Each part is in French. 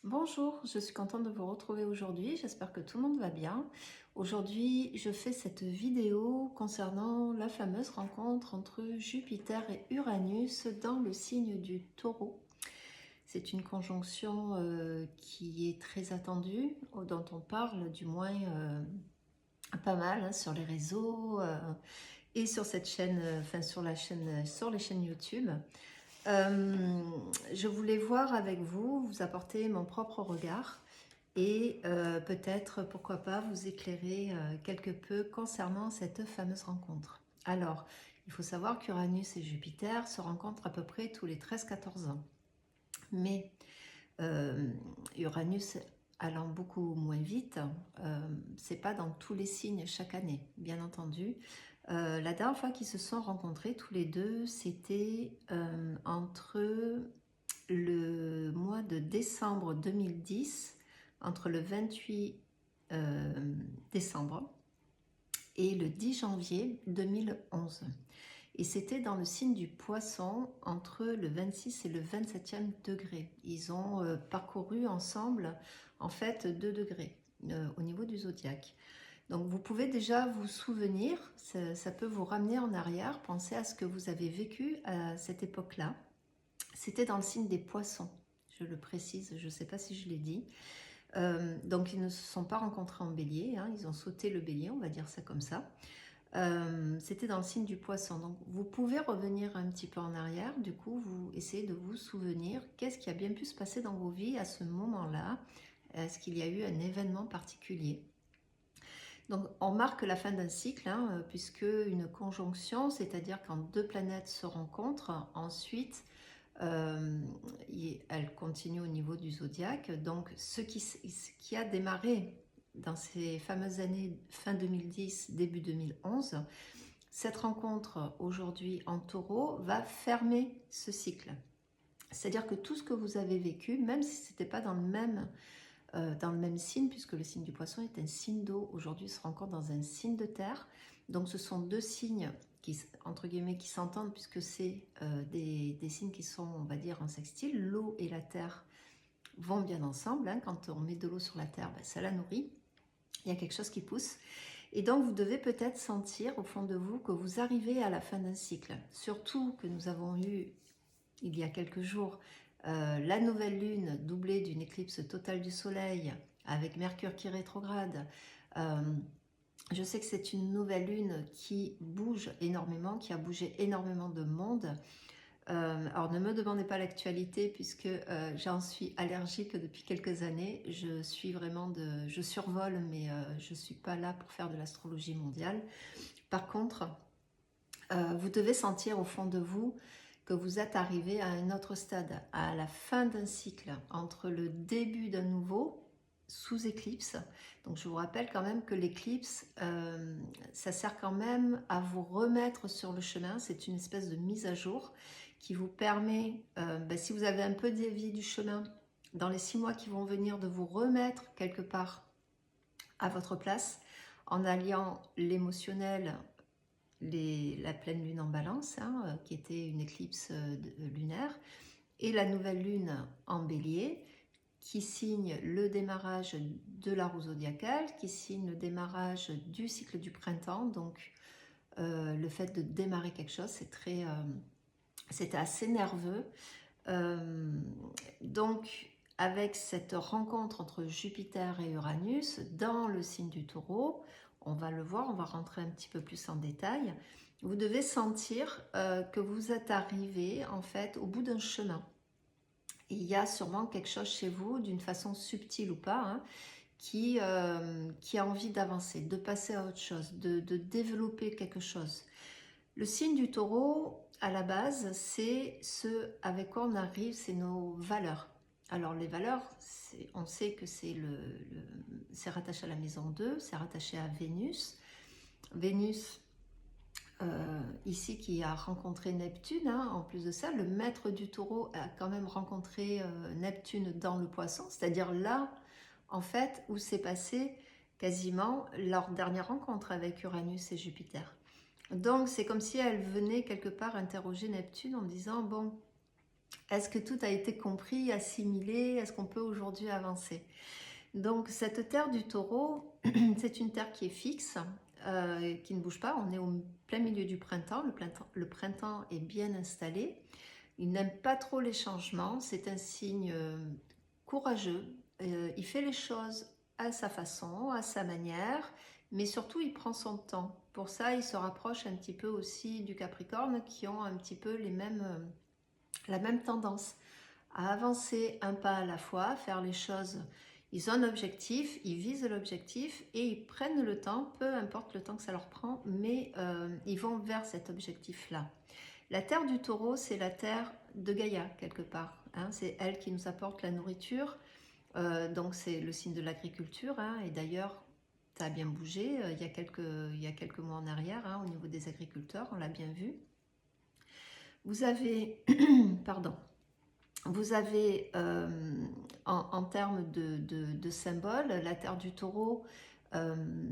Bonjour, je suis contente de vous retrouver aujourd'hui, j'espère que tout le monde va bien. Aujourd'hui, je fais cette vidéo concernant la fameuse rencontre entre Jupiter et Uranus dans le signe du Taureau. C'est une conjonction qui est très attendue, dont on parle du moins pas mal hein, sur les réseaux et sur cette chaîne, enfin sur la chaîne, sur les chaînes YouTube. Euh, je voulais voir avec vous, vous apporter mon propre regard et peut-être, pourquoi pas, vous éclairer quelque peu concernant cette fameuse rencontre. Alors, il faut savoir qu'Uranus et Jupiter se rencontrent à peu près tous les 13-14 ans. Mais euh, Uranus allant beaucoup moins vite, c'est pas dans tous les signes chaque année, bien entendu. La dernière fois qu'ils se sont rencontrés tous les deux, c'était entre le mois de décembre 2010, entre le 28 décembre et le 10 janvier 2011. Et c'était dans le signe du Poisson, entre le 26 et le 27e degré. Ils ont parcouru ensemble, en fait, 2 degrés au niveau du zodiaque. Donc vous pouvez déjà vous souvenir, ça peut vous ramener en arrière, pensez à ce que vous avez vécu à cette époque-là. C'était dans le signe des Poissons, je le précise, je ne sais pas si je l'ai dit. Donc ils ne se sont pas rencontrés en bélier, hein, ils ont sauté le bélier, on va dire ça comme ça. C'était dans le signe du Poisson. Donc vous pouvez revenir un petit peu en arrière, du coup vous essayez de vous souvenir qu'est-ce qui a bien pu se passer dans vos vies à ce moment-là. Est-ce qu'il y a eu un événement particulier? Donc on marque la fin d'un cycle, hein, puisque une conjonction, c'est-à-dire quand deux planètes se rencontrent, ensuite euh, elle continue au niveau du zodiaque. Donc ce qui a démarré dans ces fameuses années fin 2010, début 2011, cette rencontre aujourd'hui en Taureau va fermer ce cycle. C'est-à-dire que tout ce que vous avez vécu, même si ce n'était pas dans le même signe, puisque le signe du Poisson est un signe d'eau, aujourd'hui il se rencontre dans un signe de terre. Donc ce sont deux signes qui, entre guillemets, qui s'entendent, puisque c'est des signes qui sont, on va dire, en sextile. L'eau et la terre vont bien ensemble, hein. Quand on met de l'eau sur la terre, ben, ça la nourrit. Il y a quelque chose qui pousse. Et donc vous devez peut-être sentir au fond de vous que vous arrivez à la fin d'un cycle. Surtout que nous avons eu, il y a quelques jours, la nouvelle lune doublée d'une éclipse totale du soleil avec Mercure qui rétrograde. Euh, je sais que c'est une nouvelle lune qui bouge énormément, qui a bougé énormément de monde. Alors ne me demandez pas l'actualité puisque j'en suis allergique depuis quelques années. Je survole, mais je ne suis pas là pour faire de l'astrologie mondiale. Par contre, vous devez sentir au fond de vous que vous êtes arrivé à un autre stade, à la fin d'un cycle, entre le début d'un nouveau, sous éclipse. Donc je vous rappelle quand même que l'éclipse, ça sert quand même à vous remettre sur le chemin. C'est une espèce de mise à jour qui vous permet, si vous avez un peu dévié du chemin, dans les 6 mois qui vont venir, de vous remettre quelque part à votre place, en alliant l'émotionnel, la pleine lune en balance, hein, qui était une éclipse lunaire, et la nouvelle lune en bélier, qui signe le démarrage de la roue zodiacale, qui signe le démarrage du cycle du printemps. Donc le fait de démarrer quelque chose, c'était assez nerveux. Donc avec cette rencontre entre Jupiter et Uranus dans le signe du Taureau, on va le voir, on va rentrer un petit peu plus en détail. Vous devez sentir que vous êtes arrivé en fait au bout d'un chemin. Il y a sûrement quelque chose chez vous, d'une façon subtile ou pas, hein, qui a envie d'avancer, de passer à autre chose, de développer quelque chose. Le signe du Taureau, à la base, c'est ce avec quoi on arrive, c'est nos valeurs. Alors les valeurs, on sait que c'est rattaché à la maison 2, c'est rattaché à Vénus. Vénus, ici, qui a rencontré Neptune, hein. En plus de ça, le maître du Taureau a quand même rencontré Neptune dans le Poisson, c'est-à-dire là, en fait, où s'est passé quasiment leur dernière rencontre avec Uranus et Jupiter. Donc c'est comme si elle venait quelque part interroger Neptune en disant, bon, Est-ce que tout a été compris, assimilé? Est-ce qu'on peut aujourd'hui avancer? Donc cette terre du taureau, c'est une terre qui est fixe, qui ne bouge pas. On est au plein milieu du printemps. Le printemps est bien installé. Il n'aime pas trop les changements. C'est un signe courageux. Il fait les choses à sa façon, à sa manière, mais surtout il prend son temps. Pour ça, il se rapproche un petit peu aussi du Capricorne, qui ont un petit peu la même tendance à avancer un pas à la fois, faire les choses. Ils ont un objectif, ils visent l'objectif et ils prennent le temps, peu importe le temps que ça leur prend, mais ils vont vers cet objectif-là. La terre du taureau, c'est la terre de Gaïa, quelque part. Hein. C'est elle qui nous apporte la nourriture. Donc c'est le signe de l'agriculture. Hein. Et d'ailleurs, ça a bien bougé il y a quelques mois en arrière, hein, au niveau des agriculteurs, on l'a bien vu. Vous avez, pardon, vous avez en termes de symboles, la terre du taureau,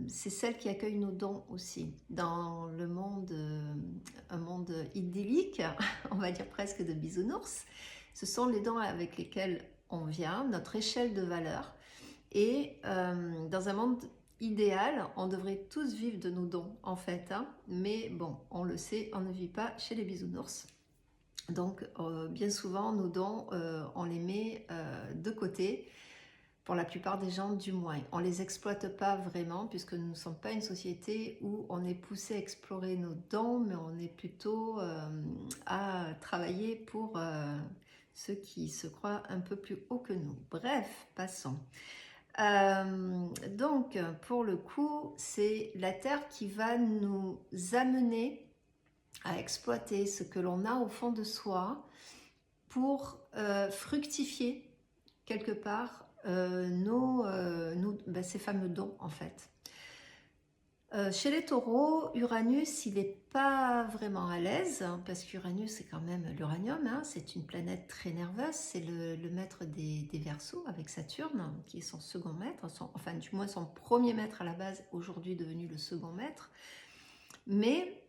c'est celle qui accueille nos dons aussi. Dans le monde, un monde idyllique, on va dire presque de bisounours, ce sont les dons avec lesquels on vient, notre échelle de valeur. Et dans un monde idéal, on devrait tous vivre de nos dons en fait. Hein, mais bon, on le sait, on ne vit pas chez les bisounours. Donc, bien souvent, nos dons, on les met de côté, pour la plupart des gens du moins. On ne les exploite pas vraiment, puisque nous ne sommes pas une société où on est poussé à explorer nos dons, mais on est plutôt à travailler pour ceux qui se croient un peu plus haut que nous. Bref, passons. Donc, pour le coup, c'est la Terre qui va nous amener à exploiter ce que l'on a au fond de soi pour fructifier quelque part ces fameux dons en fait. Chez les taureaux, Uranus, il n'est pas vraiment à l'aise, hein, parce qu'Uranus, c'est quand même l'uranium, hein, c'est une planète très nerveuse, c'est le maître des Verseaux avec Saturne, qui est son second maître, enfin du moins son premier maître à la base, aujourd'hui devenu le second maître. Mais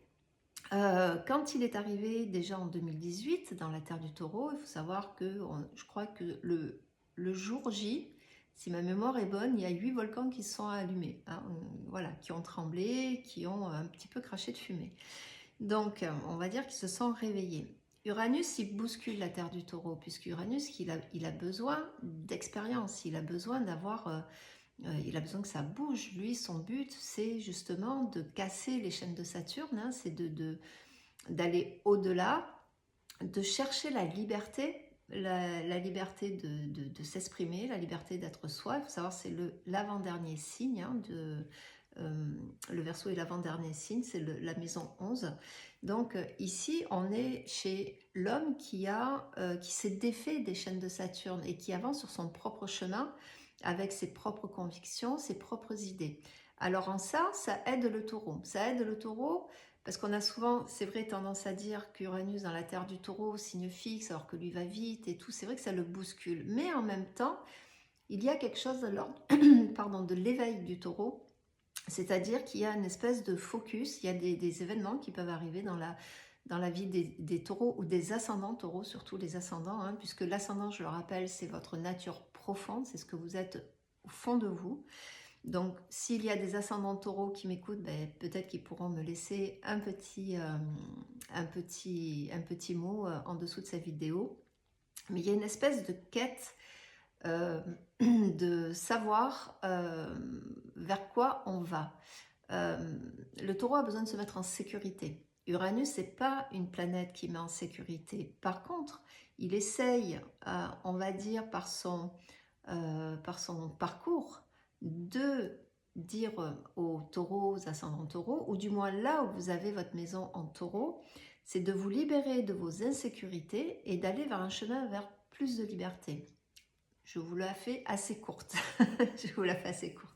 quand il est arrivé déjà en 2018 dans la Terre du Taureau, il faut savoir que je crois que le jour J, si ma mémoire est bonne, il y a 8 volcans qui se sont allumés, hein, voilà, qui ont tremblé, qui ont un petit peu craché de fumée. Donc, on va dire qu'ils se sont réveillés. Uranus, il bouscule la Terre du Taureau, puisque Uranus, il a besoin d'expérience, il a besoin d'avoir... il a besoin que ça bouge. Lui, son but, c'est justement de casser les chaînes de Saturne, hein, c'est d'aller au-delà, de chercher la liberté, la liberté de s'exprimer, la liberté d'être soi. Il faut savoir, c'est l'avant-dernier signe, hein, le Verseau est l'avant-dernier signe, c'est la maison 11. Donc ici, on est chez l'homme qui s'est défait des chaînes de Saturne et qui avance sur son propre chemin, avec ses propres convictions, ses propres idées. Alors en ça aide le taureau. Ça aide le taureau parce qu'on a souvent, c'est vrai, tendance à dire qu'Uranus dans la terre du taureau, signe fixe, alors que lui va vite et tout, c'est vrai que ça le bouscule. Mais en même temps, il y a quelque chose de l'ordre de l'éveil du taureau, c'est-à-dire qu'il y a une espèce de focus, il y a des événements qui peuvent arriver dans la vie des taureaux ou des ascendants taureaux, surtout les ascendants, hein, puisque l'ascendant, je le rappelle, c'est votre nature profonde, c'est ce que vous êtes au fond de vous. Donc, s'il y a des ascendants taureaux qui m'écoutent, ben, peut-être qu'ils pourront me laisser un petit mot en dessous de cette vidéo. Mais il y a une espèce de quête de savoir vers quoi on va. Le taureau a besoin de se mettre en sécurité. Uranus, c'est pas une planète qui met en sécurité. Par contre, il essaye, on va dire, par son parcours, de dire aux taureaux, aux ascendants taureaux, ou du moins là où vous avez votre maison en taureau, c'est de vous libérer de vos insécurités et d'aller vers un chemin vers plus de liberté. Je vous la fais assez courte. Je vous la fais assez courte.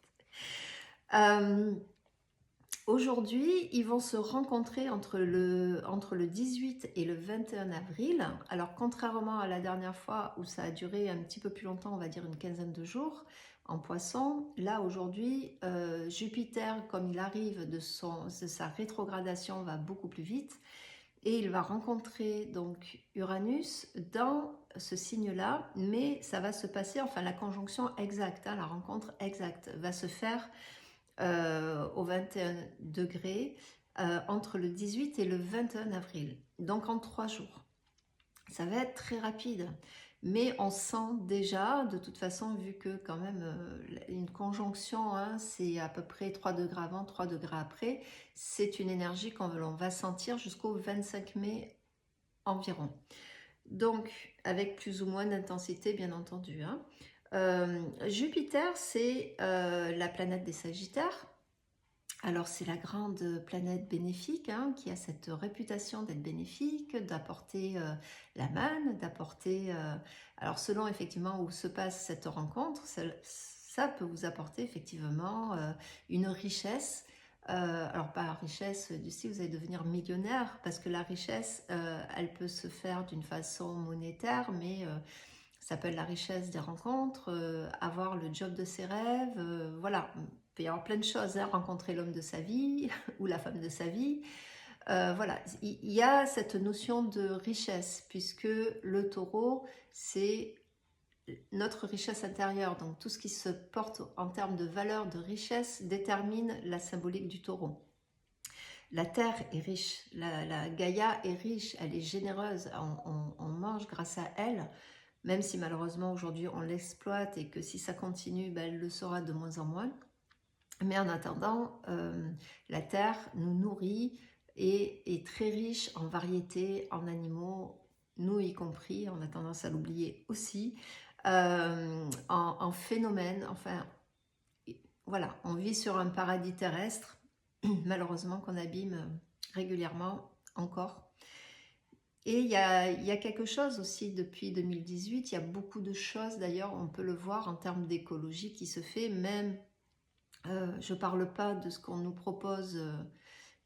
Aujourd'hui, ils vont se rencontrer entre le 18 et le 21 avril. Alors, contrairement à la dernière fois où ça a duré un petit peu plus longtemps, on va dire une quinzaine de jours, en Poisson, là aujourd'hui, Jupiter, comme il arrive de sa rétrogradation, va beaucoup plus vite. et il va rencontrer donc Uranus dans ce signe-là, mais ça va se passer, enfin la conjonction exacte, hein, la rencontre exacte va se faire au 21 degrés entre le 18 et le 21 avril, donc en 3 jours. Ça va être très rapide, mais on sent déjà, de toute façon, vu que quand même une conjonction, hein, c'est à peu près 3 degrés avant, 3 degrés après, c'est une énergie qu'on va sentir jusqu'au 25 mai environ. Donc, avec plus ou moins d'intensité, bien entendu. Hein. Jupiter, c'est la planète des Sagittaires. Alors, c'est la grande planète bénéfique, hein, qui a cette réputation d'être bénéfique, d'apporter la manne, d'apporter... alors, selon effectivement où se passe cette rencontre, ça peut vous apporter effectivement une richesse. Alors, pas richesse du style, vous allez devenir millionnaire, parce que la richesse, elle peut se faire d'une façon monétaire, mais ça peut être la richesse des rencontres, avoir le job de ses rêves, voilà. Il peut y avoir plein de choses, hein, rencontrer l'homme de sa vie ou la femme de sa vie. Voilà, il y a cette notion de richesse, puisque le taureau, c'est notre richesse intérieure. Donc tout ce qui se porte en termes de valeur, de richesse, détermine la symbolique du taureau. La terre est riche, la Gaïa est riche, elle est généreuse, on mange grâce à elle. Même si malheureusement aujourd'hui on l'exploite et que si ça continue, ben, elle le sera de moins en moins. Mais en attendant, la Terre nous nourrit et est très riche en variétés, en animaux, nous y compris, on a tendance à l'oublier aussi, en phénomènes, enfin voilà, on vit sur un paradis terrestre, malheureusement qu'on abîme régulièrement encore. Et il y a quelque chose aussi depuis 2018, il y a beaucoup de choses, d'ailleurs on peut le voir en termes d'écologie qui se fait, même, je ne parle pas de ce qu'on nous propose,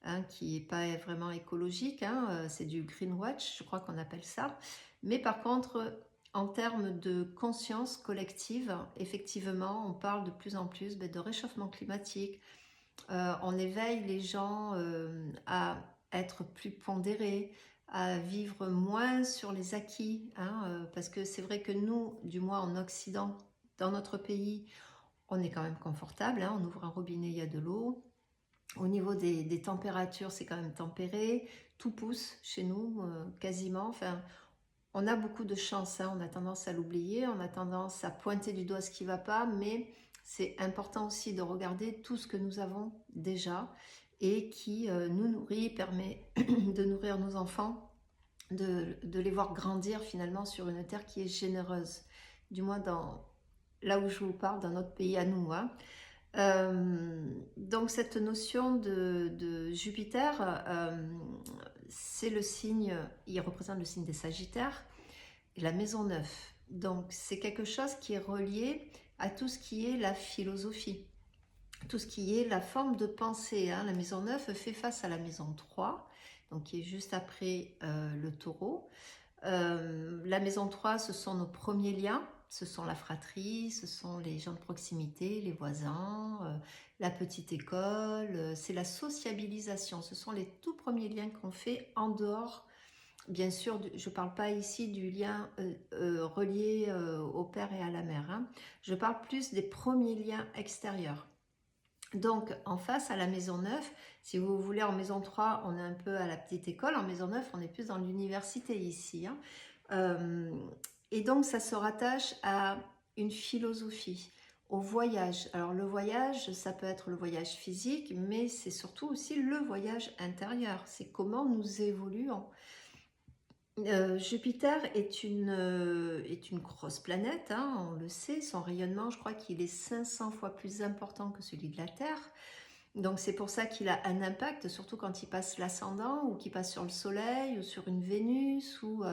hein, qui n'est pas vraiment écologique, hein, c'est du greenwatch, je crois qu'on appelle ça, mais par contre, en termes de conscience collective, effectivement, on parle de plus en plus de réchauffement climatique, on éveille les gens à être plus pondérés, à vivre moins sur les acquis, hein, parce que c'est vrai que nous, du moins en Occident, dans notre pays, on est quand même confortable, hein, on ouvre un robinet, il y a de l'eau. Au niveau des températures, c'est quand même tempéré, tout pousse chez nous, quasiment. Enfin, on a beaucoup de chance, hein, on a tendance à l'oublier, on a tendance à pointer du doigt ce qui ne va pas, mais c'est important aussi de regarder tout ce que nous avons déjà et qui nous nourrit, permet de nourrir nos enfants, de les voir grandir finalement sur une terre qui est généreuse, du moins là où je vous parle, dans notre pays à nous. Hein. Donc cette notion de Jupiter, c'est le signe, il représente le signe des Sagittaires, et la maison 9. Donc c'est quelque chose qui est relié à tout ce qui est la philosophie, tout ce qui est la forme de pensée. Hein. La maison 9 fait face à la maison 3, donc qui est juste après le taureau. La maison 3, ce sont nos premiers liens, ce sont la fratrie, ce sont les gens de proximité, les voisins, la petite école, c'est la sociabilisation, ce sont les tout premiers liens qu'on fait en dehors. Bien sûr, je ne parle pas ici du lien relié au père et à la mère, hein. Je parle plus des premiers liens extérieurs. Donc, en face à la maison 9, si vous voulez, en maison 3, on est un peu à la petite école. En maison 9, on est plus dans l'université ici. Hein. Et donc, ça se rattache à une philosophie, au voyage. Alors, le voyage, ça peut être le voyage physique, mais c'est surtout aussi le voyage intérieur. C'est comment nous évoluons. Jupiter est une grosse planète, hein, on le sait, son rayonnement, je crois qu'il est 500 fois plus important que celui de la Terre. Donc c'est pour ça qu'il a un impact, surtout quand il passe l'ascendant ou qu'il passe sur le Soleil ou sur une Vénus ou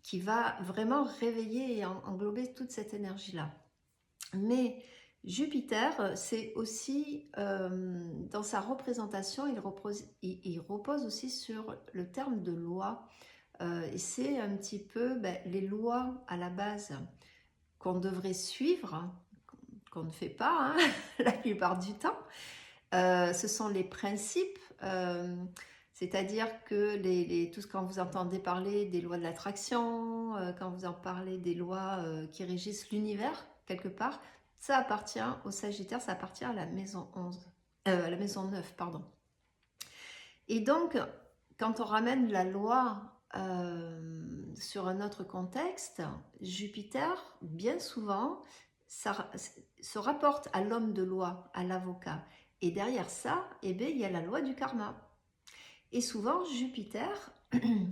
qui va vraiment réveiller et englober toute cette énergie-là. Mais Jupiter, c'est aussi, dans sa représentation, il repose aussi sur le terme de loi. Et c'est un petit peu les lois à la base qu'on devrait suivre, qu'on ne fait pas hein, la plupart du temps. Ce sont les principes, C'est-à-dire que tout ce quand vous entendez parler des lois de l'attraction, quand vous en parlez des lois qui régissent l'univers, quelque part, ça appartient au Sagittaire, ça appartient à la maison 11, à la maison 9, pardon. Et donc, quand on ramène la loi sur un autre contexte, Jupiter, bien souvent, ça se rapporte à l'homme de loi, à l'avocat. Et derrière ça, eh bien, il y a la loi du karma. Et souvent, Jupiter,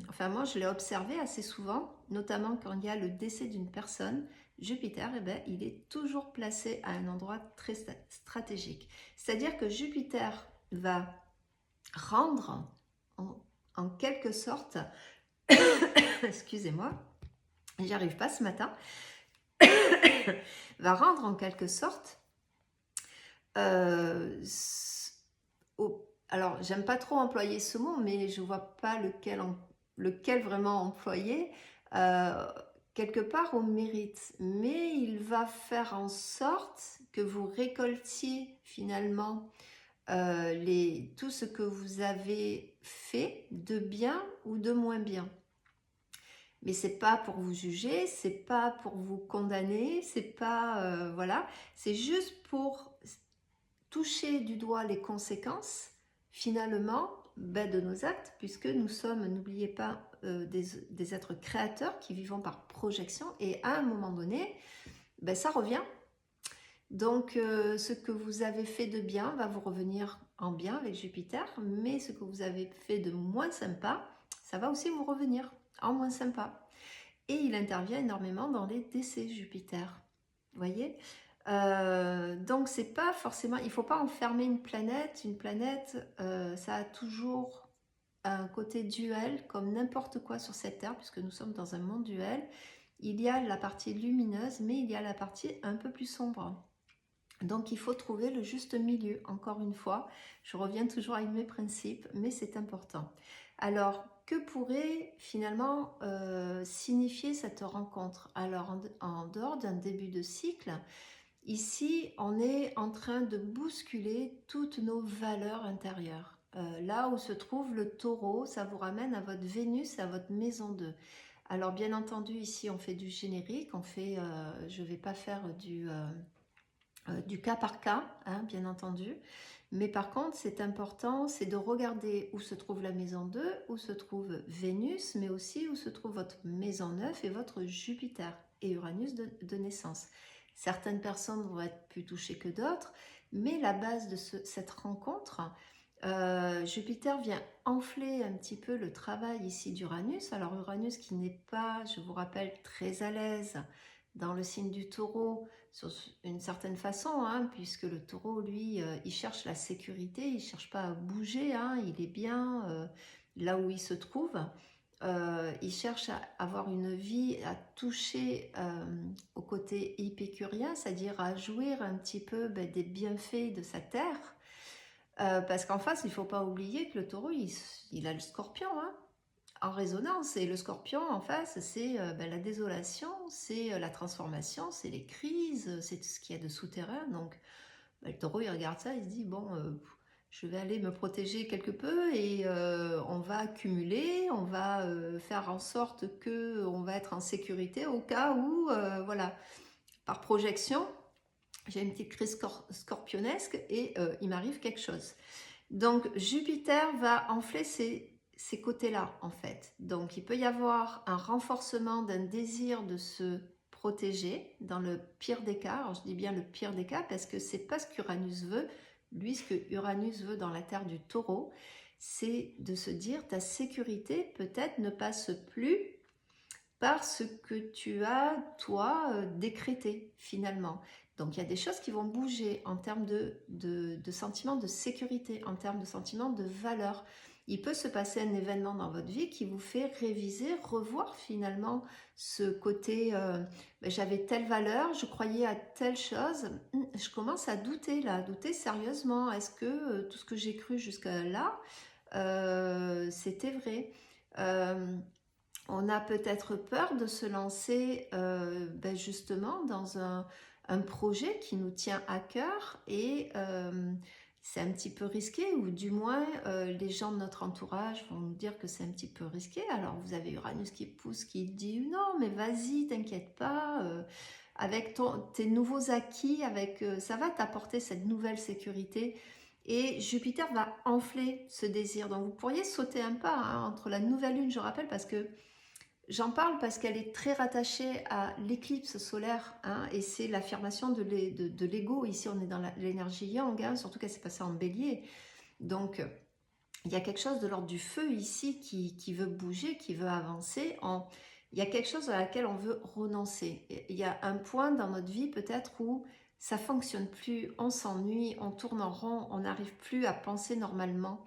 enfin moi je l'ai observé assez souvent, notamment quand il y a le décès d'une personne, Jupiter, eh bien, il est toujours placé à un endroit très stratégique. C'est-à-dire que Jupiter va rendre en quelque sorte, excusez-moi, j'y arrive pas ce matin, va rendre en quelque sorte, alors j'aime pas trop employer ce mot, mais je vois pas lequel vraiment employer, quelque part au mérite, mais il va faire en sorte que vous récoltiez finalement tout ce que vous avez fait de bien ou de moins bien. Mais c'est pas pour vous juger, c'est pas pour vous condamner, c'est pas voilà, c'est juste pour toucher du doigt les conséquences finalement de nos actes, puisque nous sommes, n'oubliez pas, des êtres créateurs qui vivons par projection, et à un moment donné, ça revient. Donc, ce que vous avez fait de bien va vous revenir en bien avec Jupiter, mais ce que vous avez fait de moins sympa, ça va aussi vous revenir en moins sympa. Et il intervient énormément dans les décès Jupiter. Vous voyez donc, c'est pas forcément... Il ne faut pas enfermer une planète. Une planète, ça a toujours un côté duel, comme n'importe quoi sur cette Terre, puisque nous sommes dans un monde duel. Il y a la partie lumineuse, mais il y a la partie un peu plus sombre. Donc il faut trouver le juste milieu, encore une fois. Je reviens toujours avec mes principes, mais c'est important. Alors, que pourrait finalement signifier cette rencontre? Alors, en dehors d'un début de cycle, ici, on est en train de bousculer toutes nos valeurs intérieures. Là où se trouve le taureau, ça vous ramène à votre Vénus, à votre maison 2. Alors, bien entendu, ici, on fait du générique, je ne vais pas faire du cas par cas, hein, bien entendu. Mais par contre, c'est important, c'est de regarder où se trouve la maison 2, où se trouve Vénus, mais aussi où se trouve votre maison 9 et votre Jupiter et Uranus de naissance. Certaines personnes vont être plus touchées que d'autres, mais la base de cette rencontre, Jupiter vient enfler un petit peu le travail ici d'Uranus. Alors Uranus qui n'est pas, je vous rappelle, très à l'aise dans le signe du taureau, sur une certaine façon, hein, puisque le taureau, lui, il cherche la sécurité, il ne cherche pas à bouger, hein, il est bien là où il se trouve. Il cherche à avoir une vie, à toucher au côté épicurien, c'est-à-dire à jouir un petit peu des bienfaits de sa terre. Parce qu'en face, il ne faut pas oublier que le taureau, il a le scorpion, hein, en résonance. Et le scorpion en face, c'est la désolation, c'est la transformation, c'est les crises, c'est tout ce qu'il y a de souterrain. Donc le taureau, il regarde ça, il se dit, bon, je vais aller me protéger quelque peu et on va accumuler, on va faire en sorte qu'on va être en sécurité au cas où, voilà, par projection, j'ai une petite crise scorpionesque et il m'arrive quelque chose. Donc Jupiter va enfler ces côtés-là, en fait. Donc il peut y avoir un renforcement d'un désir de se protéger dans le pire des cas. Alors je dis bien le pire des cas parce que c'est pas ce qu'Uranus veut. Lui, ce que Uranus veut dans la terre du taureau, c'est de se dire ta sécurité peut-être ne passe plus par ce que tu as, toi, décrété finalement. Donc il y a des choses qui vont bouger en termes de sentiment de sécurité, en termes de sentiment de valeur. Il peut se passer un événement dans votre vie qui vous fait réviser, revoir finalement ce côté j'avais telle valeur, je croyais à telle chose, je commence à douter là, à douter sérieusement. Est-ce que tout ce que j'ai cru jusqu'à là, c'était vrai? On a peut-être peur de se lancer justement dans un projet qui nous tient à cœur et c'est un petit peu risqué, ou du moins les gens de notre entourage vont nous dire que c'est un petit peu risqué. Alors vous avez Uranus qui pousse, qui dit non mais vas-y, t'inquiète pas, avec tes nouveaux acquis, ça va t'apporter cette nouvelle sécurité. Et Jupiter va enfler ce désir. Donc vous pourriez sauter un pas hein, entre la nouvelle lune, je rappelle, parce que j'en parle parce qu'elle est très rattachée à l'éclipse solaire, hein, et c'est l'affirmation de l'ego. Ici, on est dans l'énergie yang, hein, surtout qu'elle s'est passée en bélier. Donc, il y a quelque chose de l'ordre du feu ici qui veut bouger, qui veut avancer. Il y a quelque chose à laquelle on veut renoncer. Il y a un point dans notre vie peut-être où ça ne fonctionne plus, on s'ennuie, on tourne en rond, on n'arrive plus à penser normalement.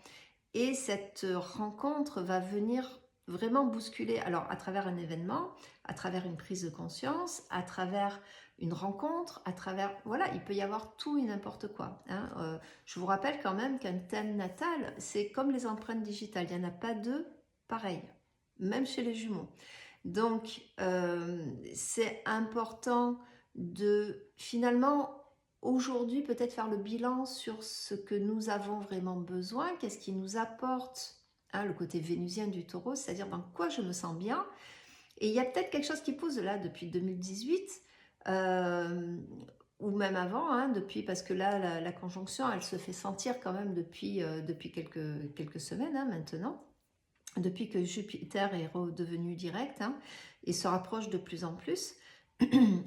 Et cette rencontre va venir vraiment bousculer, alors à travers un événement, à travers une prise de conscience, à travers une rencontre, à travers, voilà, il peut y avoir tout et n'importe quoi. Hein. Je vous rappelle quand même qu'un thème natal, c'est comme les empreintes digitales, il n'y en a pas deux pareilles, même chez les jumeaux. Donc, c'est important de finalement aujourd'hui peut-être faire le bilan sur ce que nous avons vraiment besoin, qu'est-ce qui nous apporte hein, le côté vénusien du taureau, c'est-à-dire dans quoi je me sens bien. Et il y a peut-être quelque chose qui pousse là depuis 2018, ou même avant, hein, parce que là la conjonction elle se fait sentir quand même depuis quelques semaines hein, maintenant, depuis que Jupiter est redevenu direct hein, et se rapproche de plus en plus.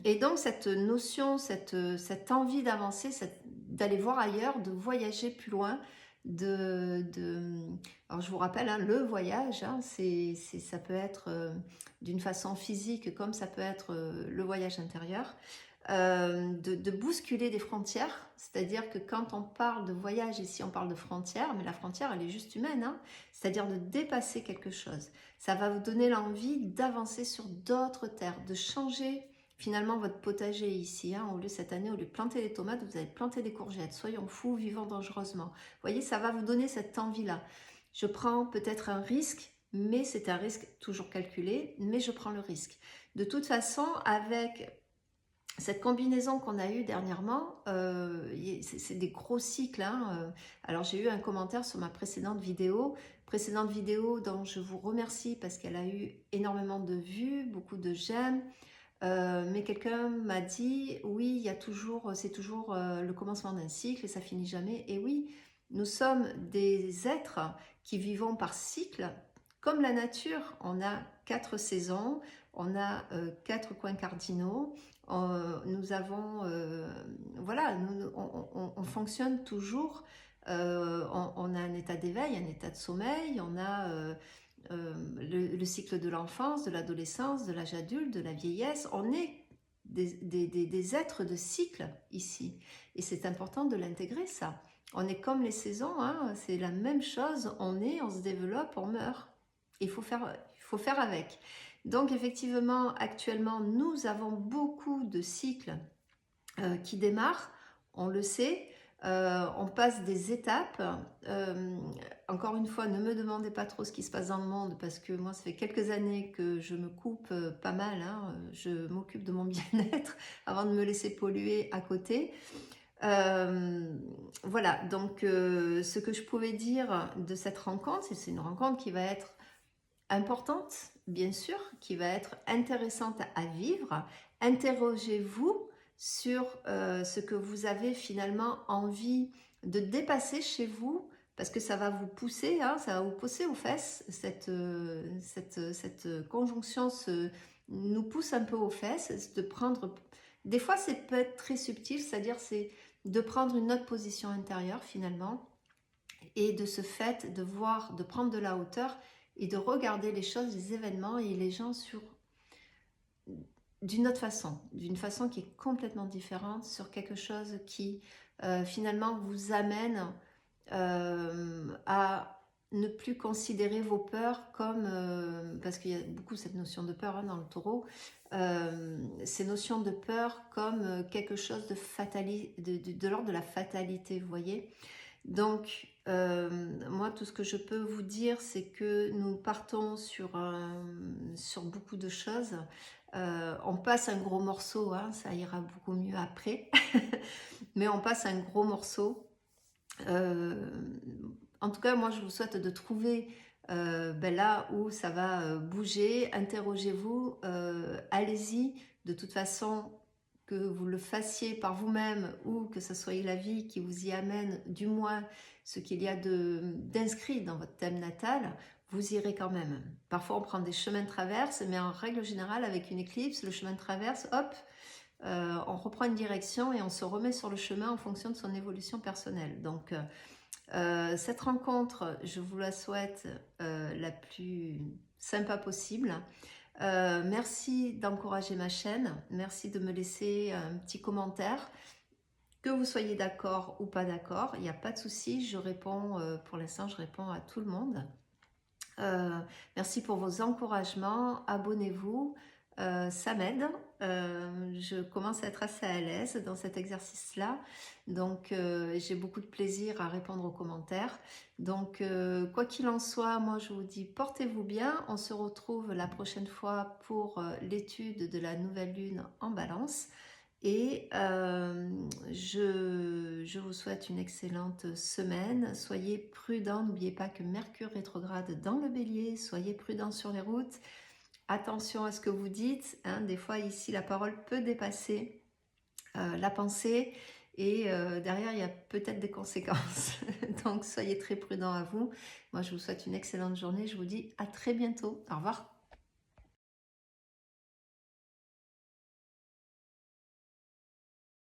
Et donc cette notion, cette envie d'avancer, d'aller voir ailleurs, de voyager plus loin, alors je vous rappelle, hein, le voyage, hein, ça peut être d'une façon physique comme ça peut être le voyage intérieur, de bousculer des frontières, c'est-à-dire que quand on parle de voyage, ici on parle de frontières, mais la frontière elle est juste humaine, hein, c'est-à-dire de dépasser quelque chose. Ça va vous donner l'envie d'avancer sur d'autres terres, de changer finalement votre potager ici, hein, au lieu cette année, au lieu de planter des tomates, vous allez planter des courgettes, soyons fous, vivons dangereusement. Vous voyez, ça va vous donner cette envie-là. Je prends peut-être un risque, mais c'est un risque toujours calculé, mais je prends le risque. De toute façon, avec cette combinaison qu'on a eue dernièrement, c'est des gros cycles. Hein. Alors j'ai eu un commentaire sur ma précédente vidéo dont je vous remercie parce qu'elle a eu énormément de vues, beaucoup de j'aime. Mais quelqu'un m'a dit, oui, c'est toujours le commencement d'un cycle et ça finit jamais. Et oui, nous sommes des êtres qui vivons par cycle, comme la nature. On a 4 saisons, on a 4 coins cardinaux. Nous avons, voilà, on fonctionne toujours. On a un état d'éveil, un état de sommeil, on a le cycle de l'enfance, de l'adolescence, de l'âge adulte, de la vieillesse. On est des êtres de cycle ici. Et c'est important de l'intégrer, ça. On est comme les saisons, hein, c'est la même chose. On est, on se développe, on meurt. Il faut faire avec. Donc effectivement, actuellement, nous avons beaucoup de cycles qui démarrent, on le sait. On passe des étapes. Encore une fois, ne me demandez pas trop ce qui se passe dans le monde parce que moi, ça fait quelques années que je me coupe pas mal. Hein, je m'occupe de mon bien-être avant de me laisser polluer à côté. Voilà, donc ce que je pouvais dire de cette rencontre, c'est une rencontre qui va être importante, bien sûr, qui va être intéressante à vivre. Interrogez-vous sur ce que vous avez finalement envie de dépasser chez vous, parce que ça va vous pousser, hein, ça va vous pousser aux fesses, cette conjonction nous pousse un peu aux fesses, de prendre, des fois c'est peut être très subtil, c'est-à-dire c'est de prendre une autre position intérieure finalement, et de ce fait de prendre de la hauteur et de regarder les choses, les événements et les gens d'une autre façon, d'une façon qui est complètement différente, sur quelque chose qui finalement vous amène à ne plus considérer vos peurs comme, parce qu'il y a beaucoup cette notion de peur hein, dans le taureau, ces notions de peur comme quelque chose de l'ordre de la fatalité, vous voyez. Donc, moi, tout ce que je peux vous dire, c'est que nous partons sur beaucoup de choses. On passe un gros morceau, hein, ça ira beaucoup mieux après, mais on passe un gros morceau Euh, En tout cas, moi, je vous souhaite de trouver là où ça va bouger. Interrogez-vous, allez-y. De toute façon, que vous le fassiez par vous-même ou que ce soit la vie qui vous y amène, du moins ce qu'il y a d'inscrit dans votre thème natal, vous irez quand même. Parfois, on prend des chemins de traverse, mais en règle générale, avec une éclipse, le chemin de traverse, hop, on reprend une direction et on se remet sur le chemin en fonction de son évolution personnelle. Donc, cette rencontre, je vous la souhaite la plus sympa possible. Merci d'encourager ma chaîne, merci de me laisser un petit commentaire. Que vous soyez d'accord ou pas d'accord, il n'y a pas de souci, je réponds, pour l'instant je réponds à tout le monde. Merci pour vos encouragements, abonnez-vous, ça m'aide. Je commence à être assez à l'aise dans cet exercice-là, donc j'ai beaucoup de plaisir à répondre aux commentaires. Donc quoi qu'il en soit, moi je vous dis portez-vous bien, on se retrouve la prochaine fois pour l'étude de la nouvelle lune en Balance. Et je vous souhaite une excellente semaine. Soyez prudents, n'oubliez pas que Mercure rétrograde dans le Bélier, soyez prudents sur les routes. Attention à ce que vous dites, hein. Des fois ici la parole peut dépasser la pensée et derrière il y a peut-être des conséquences. Donc soyez très prudents à vous. Moi je vous souhaite une excellente journée, je vous dis à très bientôt. Au revoir.